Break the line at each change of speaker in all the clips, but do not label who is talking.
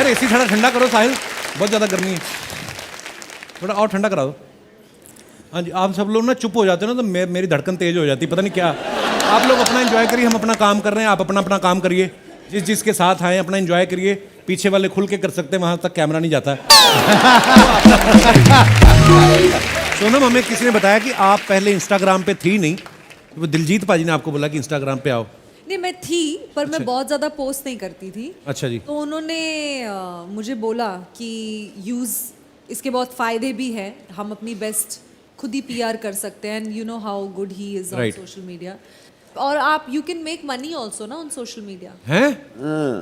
यार एसी थोड़ा ठंडा करो साहिल, बहुत ज़्यादा गर्मी है, थोड़ा और ठंडा करा दो। हाँ जी, आप सब लोग ना चुप हो जाते हो ना तो मेरी धड़कन तेज हो जाती है, पता नहीं क्या। आप लोग अपना एंजॉय करिए, हम अपना काम कर रहे हैं, आप अपना अपना काम करिए। जिसके साथ आए अपना एंजॉय करिए, पीछे वाले खुल के कर सकते हैं, वहाँ तक कैमरा नहीं जाता। सोनम, हमें किसी ने बताया कि आप पहले इंस्टाग्राम पे थी नहीं, वो दिलजीत पाजी ने आपको बोला कि इंस्टाग्राम पे आओ।
नहीं, मैं थी पर मैं बहुत ज़्यादा पोस्ट नहीं करती थी।
अच्छा जी।
तो उन्होंने मुझे बोला कि इसके बहुत फ़ायदे भी हैं, हम अपनी बेस्ट खुद ही पीआर कर सकते हैं, and you know how good he is on social media. और आप you can make money also ना ऑन सोशल मीडिया।
हैं?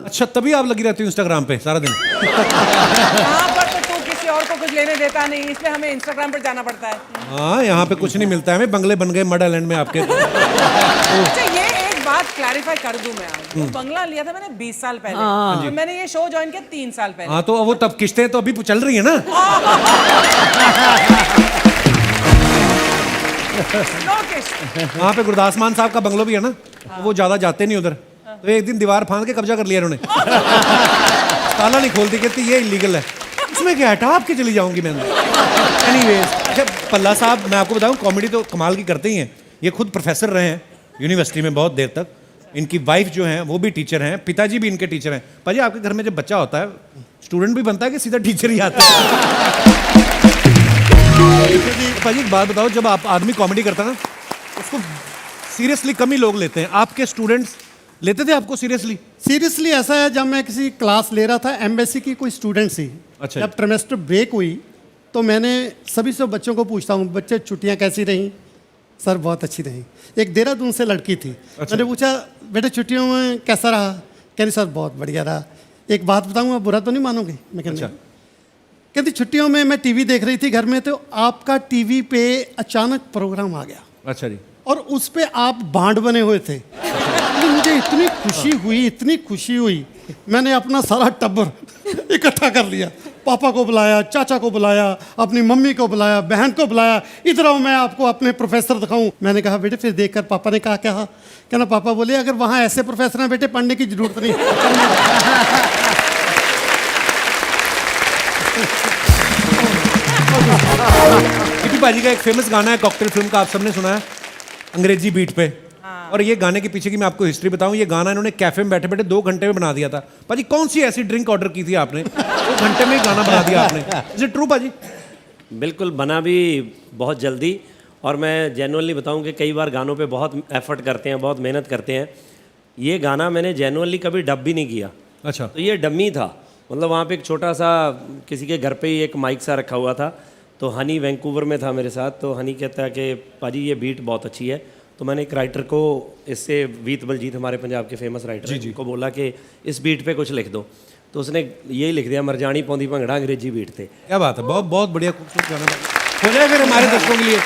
अच्छा, तभी आप लगी रहती हो इंस्टाग्राम पे सारा दिन?
यहाँ पर तो तू किसी और को कुछ लेने देता नहीं, इसलिए हमें इंस्टाग्राम पर जाना पड़ता है।
हाँ, यहाँ पे कुछ नहीं मिलता है हमें, बंगले बन गए मड आइलैंड में आपके।
अच्छा, ये एक बात क्लैरिफाई कर दूं मैं आज। तो बंगला लिया था मैंने 20 साल पहले, तो मैंने ये शो ज्वाइन किया 3 साल पहले।
हाँ, तो वो तब किस्तें तो अभी चल रही है ना। वहाँ पे गुरदास मान साहब का बंगलो भी है ना, वो ज्यादा जाते नहीं उधर, तो एक दिन दीवार फांद के कब्जा कर लिया उन्होंने। ताला नहीं खोलती, कहती ये इलीगल है। उसमें क्या है, टाप के चली जाऊंगी मैं अंदर। एनीवेज, अच्छा पल्ला साहब, मैं आपको बताऊं कॉमेडी तो कमाल की करते ही हैं। ये खुद प्रोफेसर रहे हैं यूनिवर्सिटी में बहुत देर तक, इनकी वाइफ जो है वो भी टीचर हैं, पिताजी भी इनके टीचर हैं। पाजी, आपके घर में जब बच्चा होता है स्टूडेंट भी बनता है कि सीधा टीचर ही आता है? पाजी एक बात बताओ, जब आप आदमी कॉमेडी करता है ना उसको सीरियसली कम ही लोग लेते हैं, आपके स्टूडेंट्स लेते थे आपको सीरियसली?
सीरियसली ऐसा है, जब मैं किसी क्लास ले रहा था एमबेसी की, कोई स्टूडेंट थी।
अच्छा।
जब ट्रिमेस्टर ब्रेक हुई तो मैंने सभी से बच्चों को पूछता हूँ, बच्चे छुट्टियाँ कैसी रहीं? सर बहुत अच्छी रही। एक देहरादून से लड़की थी। अच्छा। मैंने पूछा बेटे छुट्टियों में कैसा रहा? कहती सर बहुत बढ़िया रहा। एक बात बताऊँ, आप बुरा तो नहीं मानोगे? मैं कहती कहती छुट्टियों में मैं टीवी देख रही थी घर में, तो आपका टीवी पे अचानक प्रोग्राम आ गया।
अच्छा जी।
और उस पे आप बांड बने हुए थे। तो मुझे इतनी खुशी हुई, इतनी खुशी हुई, मैंने अपना सारा टब्बर इकट्ठा कर लिया। पापा को बुलाया, चाचा को बुलाया, अपनी मम्मी को बुलाया, बहन को बुलाया, इधर आओ मैं आपको अपने प्रोफेसर दिखाऊं। मैंने कहा बेटे, फिर देखकर पापा ने कहा क्या? कहना पापा बोले अगर वहाँ ऐसे प्रोफेसर हैं बेटे, पढ़ने की जरूरत नहीं।
किपी पाजी का एक फेमस गाना है कॉकटेल फिल्म का, आप सबने सुना है, अंग्रेजी बीट पे। और ये गाने के पीछे की मैं आपको हिस्ट्री बताऊं, ये गाना इन्होंने कैफे में बैठे बैठे 2 घंटे में बना दिया था। पाजी कौन सी ऐसी ड्रिंक ऑर्डर की थी आपने, 2 घंटे में ही गाना बना दिया आपने? इज इट ट्रू पाजी?
बिल्कुल, बना भी बहुत जल्दी। और मैं जेन्युइनली बताऊं कि कई बार गानों पे बहुत एफर्ट करते हैं, बहुत मेहनत करते हैं। ये गाना मैंने जेन्युइनली कभी डब भी नहीं किया।
अच्छा।
तो ये डम्मी था, मतलब वहाँ पे एक छोटा सा किसी के घर पे ही एक माइक सा रखा हुआ था। तो हनी वैंकूवर में था मेरे साथ, तो हनी कहता है कि पाजी ये बीट बहुत अच्छी है। तो मैंने एक राइटर को, इससे वीत बलजीत हमारे पंजाब के फेमस राइटर हैं, को बोला कि इस बीट पे कुछ लिख दो। तो उसने यही लिख दिया, मरजानी पौंदी भंगड़ा अंग्रेजी बीट थे।
क्या बात है, बहुत बहुत बढ़िया, खूबसूरत गाना हो जाए फिर हमारे दर्शकों के लिए।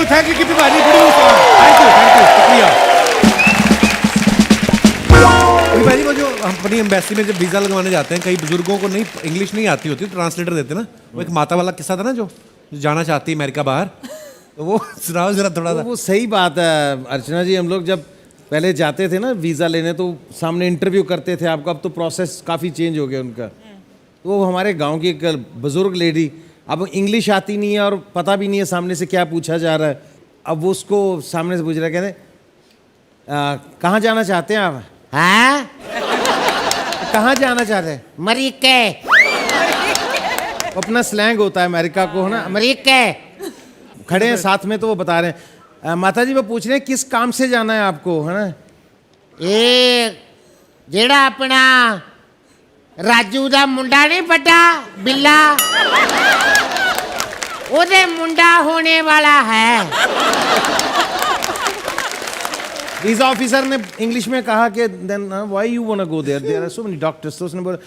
थैंक यू किपी पाजी, थैंक यू शुक्रिया। पाजी को जो हम अपनी एम्बेसी में जब वीज़ा लगवाने जाते हैं, कई बुजुर्गों को नहीं इंग्लिश नहीं आती होती, तो ट्रांसलेटर देते ना। वो एक माता वाला किस्सा था ना, जो जो जाना चाहती है अमेरिका बाहर, तो वो सुनाओ जरा थोड़ा सा।
वो सही बात है अर्चना जी। हम लोग जब पहले जाते थे ना वीज़ा लेने, तो सामने इंटरव्यू करते थे आपको, अब तो प्रोसेस काफ़ी चेंज हो गया उनका। तो वो हमारे गांव की एक बुज़ुर्ग लेडी, अब इंग्लिश आती नहीं है और पता भी नहीं है सामने से क्या पूछा जा रहा है। अब वो उसको सामने से पूछ रहा है, कहते कहाँ जाना चाहते हैं आप? हैं? कहाँ जाना चाहते हैं? अमेरिका। अपना स्लैंग होता है अमेरिका को, है ना, अमेरिका। खड़े हैं साथ में तो वो बता रहे हैं, माता जी वो पूछ रहे हैं किस काम से जाना है आपको, है ना?
ਇਹ ਜਿਹੜਾ ਆਪਣਾ ਰਾਜੂ ਦਾ ਮੁੰਡਾ ਨਹੀਂ ਵੱਡਾ ਬਿੱਲਾ ਉਹਦੇ ਮੁੰਡਾ ਹੋਣੇ ਵਾਲਾ है।
वीज़ा ऑफिसर ने इंग्लिश में कहा कि then why you want to go there, there are so many doctors. तो उसने बोला,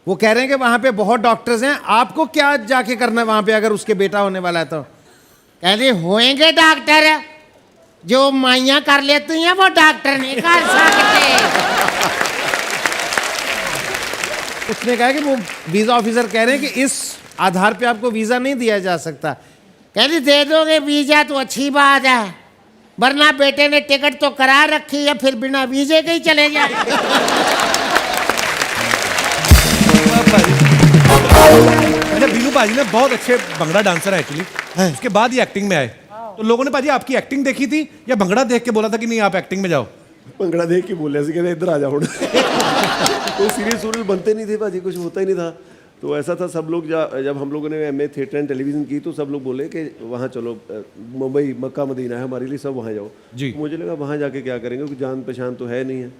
वो कह रहे हैं कि वहाँ पे बहुत डॉक्टर्स हैं, आपको क्या जाके करना है वहाँ पे अगर उसके बेटा होने वाला है तो?
ਕਹਿੰਦੇ ਹੋएंगे डॉक्टर जो माइयां कर लेती हैं वो डॉक्टर नहीं कर सकते।
उसने कहा कि वो वीज़ा ऑफिसर कह रहे हैं कि इस आधार पे आपको वीज़ा नहीं दिया जा सकता।
कहते दे दोगे वीजा तो अच्छी बात है, वरना बेटे ने टिकट तो करा रखी है, फिर बिना वीजे के ही चले जाए।
अच्छा, बीनू पाजी ने बहुत अच्छे भंगड़ा डांसर है एक्चुअली, उसके बाद ही एक्टिंग में आए। तो लोगों ने पाजी आपकी एक्टिंग देखी थी या भंगड़ा देख के बोला था कि नहीं आप एक्टिंग में जाओ?
ਭੰਗੜਾ ਦੇਖ ਕੇ ਬੋਲਿਆ ਸੀ ਕਹਿੰਦੇ ਇੱਧਰ आ जाओ। कोई सीरियल सूरियल बनते नहीं थे पाजी, कुछ होता ही नहीं था। तो ऐसा था, सब लोग जब हम लोगों ने MA थिएटर एंड टेलीविज़न की तो सब लोग बोले कि वहाँ चलो, मुंबई मक्का मदीना है हमारे लिए, सब वहाँ जाओ
जी।
मुझे लगा वहाँ जाके क्या करेंगे, क्योंकि जान पहचान तो है नहीं है।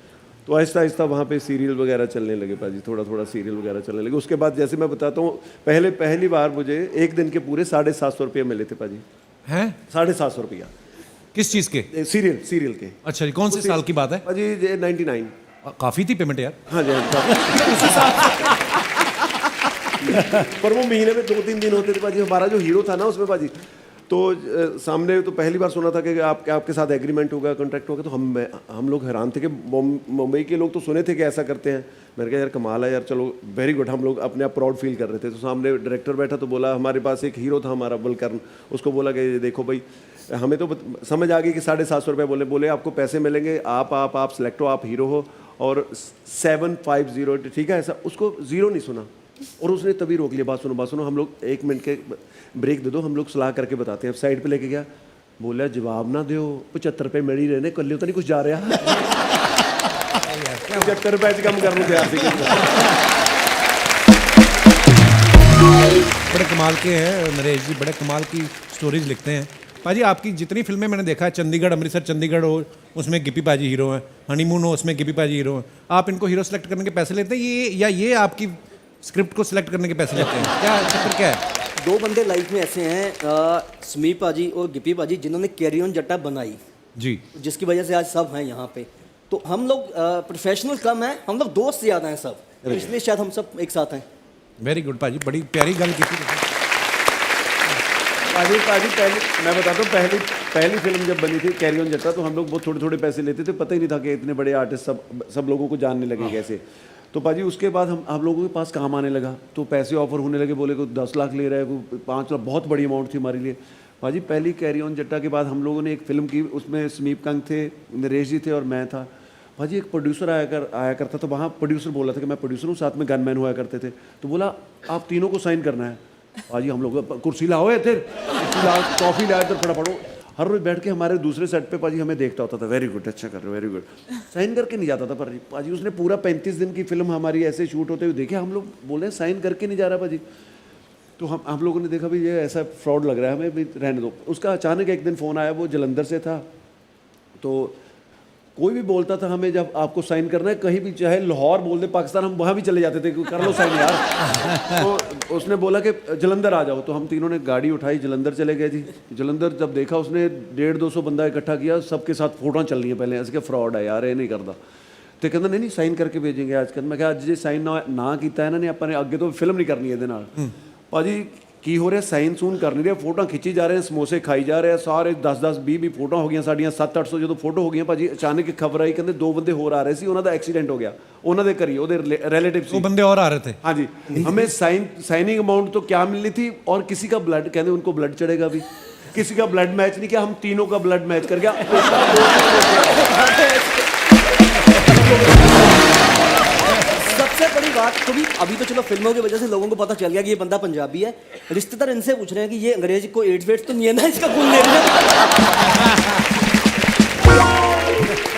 तो आहिस्ता आहिस्ता वहाँ पे सीरियल वगैरह चलने लगे पाजी, थोड़ा थोड़ा सीरियल वगैरह चलने लगे। उसके बाद जैसे मैं बताता हूँ, पहली बार मुझे एक दिन के पूरे 750 रुपये मिले थे पाजी।
हैं?
750 रुपया
किस चीज़ के?
सीरियल के।
अच्छा जी, कौन से साल की बात है?
पाजी 99।
काफ़ी थी पेमेंट यार।
हाँ जी, पर वो महीने में 2-3 दिन होते थे पाजी। हमारा जो हीरो था ना उसमें पाजी, तो सामने तो पहली बार सुना था कि आपके साथ एग्रीमेंट होगा, कॉन्ट्रैक्ट होगा। तो हम लोग हैरान थे कि मुंबई के लोग तो सुने थे कि ऐसा करते हैं। मैंने कहा यार कमाल है यार, चलो वेरी गुड। हम लोग अपने आप प्राउड फील कर रहे थे। तो सामने डायरेक्टर बैठा तो बोला, हमारे पास एक हीरो था हमारा बलकर्ण, उसको बोला कि देखो भाई, हमें तो समझ आ गई कि 750 रुपये बोले आपको पैसे मिलेंगे, आप सिलेक्ट हो, आप हीरो हो, और 750, ठीक है ऐसा। उसको जीरो नहीं सुना और उसने तभी रोक लिया, बात सुनो, हम लोग 1 मिनट के ब्रेक दे दो, हम लोग सलाह करके बताते हैं। साइड पे लेके गया, बोला जवाब ना दो, 75 रुपये मेरी रहने, कल तो नहीं कुछ जा रहा। 75 रुपये कम कर लो तैयार से।
बड़े कमाल के हैं नरेश जी, बड़े कमाल की स्टोरीज लिखते हैं पाजी। आपकी जितनी फिल्में मैंने देखा है, चंडीगढ़ अमृतसर चंडीगढ़ हो, उसमें गिप्पी पाजी हीरो हैं, हनीमून हो उसमें गिप्पी पाजी हीरो हैं। आप इनको हीरो सेलेक्ट करने के पैसे लेते हैं ये आपकी स्क्रिप्ट को सिलेक्ट करने के पैसे लेते हैं? क्या चक्कर क्या है?
2 बंदे लाइफ में ऐसे हैं, समीप पाजी और गिप्पी पाजी, जिन्होंने कैरी ऑन जट्टा बनाई
जी,
जिसकी वजह से आज सब हैं यहाँ पे। तो हम लोग प्रोफेशनल कम हैं, हम लोग दोस्त ज़्यादा हैं सब, तो इसलिए शायद हम सब एक साथ हैं।
वेरी गुड पाजी, बड़ी प्यारी गल की।
पाजी मैं बताता हूँ, पहली फिल्म जब बनी थी कैरी ऑन जट्टा, तो हम लोग बहुत थोड़े पैसे लेते थे, पता ही नहीं था कि इतने बड़े आर्टिस्ट सब लोगों को जानने लगे कैसे। तो पाजी उसके बाद हम लोगों के पास काम आने लगा, तो पैसे ऑफर होने लगे, बोले कोई 10 लाख ले रहा है, कोई 5 लाख, बहुत बड़ी अमाउंट थी हमारे लिए। पाजी पहली कैरी ऑन जट्टा के बाद हम लोगों ने एक फिल्म की, उसमें समीप कंग थे, नरेश जी थे और मैं था। भाजी एक प्रोड्यूसर आया करता था, वहाँ प्रोड्यूसर बोला था कि मैं प्रोड्यूसर हूँ, साथ में गनमैन हुआ करते थे। तो बोला आप तीनों को साइन करना है। भाजी हम लोग कुर्सी लाओ इधर, कुर्सी लाओ, कॉफ़ी लाओ इधर, पढ़ो। हर रोज बैठ के हमारे दूसरे सेट पे पाजी हमें देखता होता था, वेरी गुड, अच्छा कर रहे हो, वेरी गुड। साइन करके नहीं जाता था पर पाजी उसने पूरा 35 दिन की फिल्म हमारी ऐसे शूट होते हुए देखे, हम लोग बोले साइन करके नहीं जा रहा पाजी। तो हम लोगों ने देखा भाई ये ऐसा फ्रॉड लग रहा है, हमें भी रहने दो। उसका अचानक एक दिन फ़ोन आया, वो जलंधर से था। तो कोई भी बोलता था हमें जब आपको साइन करना है, कहीं भी चाहे लाहौर बोल दे पाकिस्तान, हम वहाँ भी चले जाते थे, कर लो साइन यार। तो उसने बोला कि जलंधर आ जाओ, तो हम तीनों ने गाड़ी उठाई, जलंधर चले गए जी। जलंधर जब देखा उसने 150-200 बंदा इकट्ठा किया, सबके साथ फोटो चल रही है पहले, ऐसे फ्रॉड है यार, ये नहीं करता। तो कहता नहीं साइन करके भेजेंगे आज कल। मैं कहा अज जे साइन ना किया इन्होंने, अपने अगे तो फिल्म नहीं करनी ये। भाजी ਕੀ ਹੋ ਰਿਹਾ ਸਾਈਨ ਸੂਨ ਕਰ ਨਹੀਂ ਰਿਹਾ ਫੋਟੋਆਂ ਖਿੱਚੀ ਜਾ ਰਹੇ ਸਮੋਸੇ ਖਾਈ ਜਾ ਰਹੇ ਸਾਰੇ 10-10 20-20 ਫੋਟੋਆਂ ਹੋ ਗਈਆਂ ਸਾਡੀਆਂ 700-800 ਜਦੋਂ ਫੋਟੋ ਹੋ ਗਈਆਂ ਭਾਜੀ ਅਚਾਨਕ ਇੱਕ ਖਬਰ ਆਈ ਕਹਿੰਦੇ 2 ਬੰਦੇ ਹੋਰ ਆ ਰਹੇ ਸੀ ਉਹਨਾਂ ਦਾ ਐਕਸੀਡੈਂਟ ਹੋ ਗਿਆ ਉਹਨਾਂ ਦੇ ਘਰੀ ਉਹਦੇ रिलेटिव
वो बंदे और आ रहे थे
हाँ जी हमें साइनिंग अमाउंट तो क्या मिलनी थी और किसी का ब्लड कहते उनको ब्लड चढ़ेगा भी किसी का ब्लड मैच नहीं किया हम तीनों का ब्लड मैच कर गया
सबसे बड़ी बात तो भी अभी तो चलो फिल्मों की वजह से लोगों को पता चल गया कि ये बंदा पंजाबी है। रिश्तेदार इनसे पूछ रहे हैं कि ये अंग्रेज को एड्स वेड्स तो नहीं है ना, इसका खून ले रहे हैं।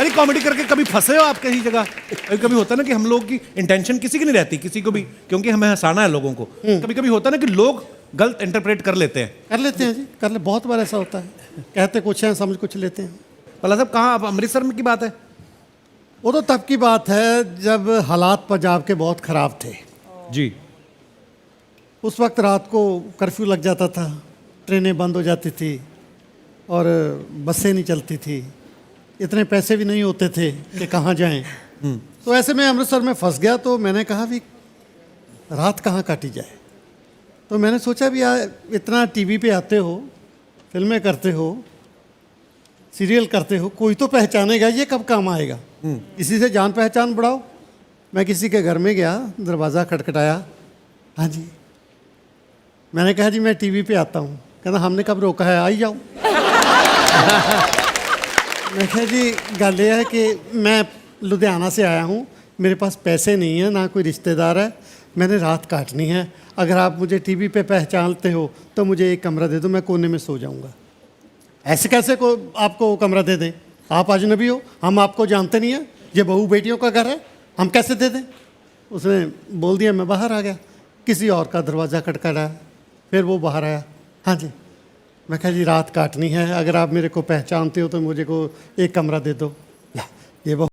अरे कॉमेडी करके कभी फंसे हो आप कहीं जगह? कभी होता है ना कि हम लोग की इंटेंशन किसी की नहीं रहती, किसी को भी, क्योंकि हमें हंसाना है लोगों को। कभी कभी होता है ना कि लोग गलत इंटरप्रेट कर लेते हैं।
कर लेते हैं जी, कर ले, बहुत बार ऐसा होता है, कहते कुछ हैं समझ कुछ लेते हैं।
भला साहब कहाँ, आप अमृतसर में की बात है?
वो तो तब की बात है जब हालात पंजाब के बहुत ख़राब थे
जी।
उस वक्त रात को कर्फ्यू लग जाता था, ट्रेनें बंद हो जाती थी और बसें नहीं चलती थी, इतने पैसे भी नहीं होते थे कि कहाँ जाएं। तो ऐसे में अमृतसर में फंस गया। तो मैंने कहा भी रात कहाँ काटी जाए। तो मैंने सोचा भी यार इतना टीवी पे आते हो, फिल्में करते हो, सीरियल करते हो, कोई तो पहचानेगा, ये कब काम आएगा। किसी से जान पहचान बढ़ाओ। मैं किसी के घर में गया, दरवाज़ा खटखटाया, हाँ जी। मैंने कहा जी मैं टीवी पे आता हूँ। कहना हमने कब रोका है, आई जाओ। मैं कहा जी गल ये है कि मैं लुधियाना से आया हूँ, मेरे पास पैसे नहीं है, ना कोई रिश्तेदार है, मैंने रात काटनी है। अगर आप मुझे टीवी पे पहचानते हो तो मुझे एक कमरा दे दो, मैं कोने में सो जाऊँगा। ऐसे कैसे को आपको कमरा दे दें, आप अजनबी हो, हम आपको जानते नहीं हैं, ये बहू बेटियों का घर है, हम कैसे दे दें। उसने बोल दिया, मैं बाहर आ गया। किसी और का दरवाज़ा खटखटाया, फिर वो बाहर आया, हाँ जी। मैं कहा जी रात काटनी है, अगर आप मेरे को पहचानते हो तो मुझे को एक कमरा दे दो। ये बहू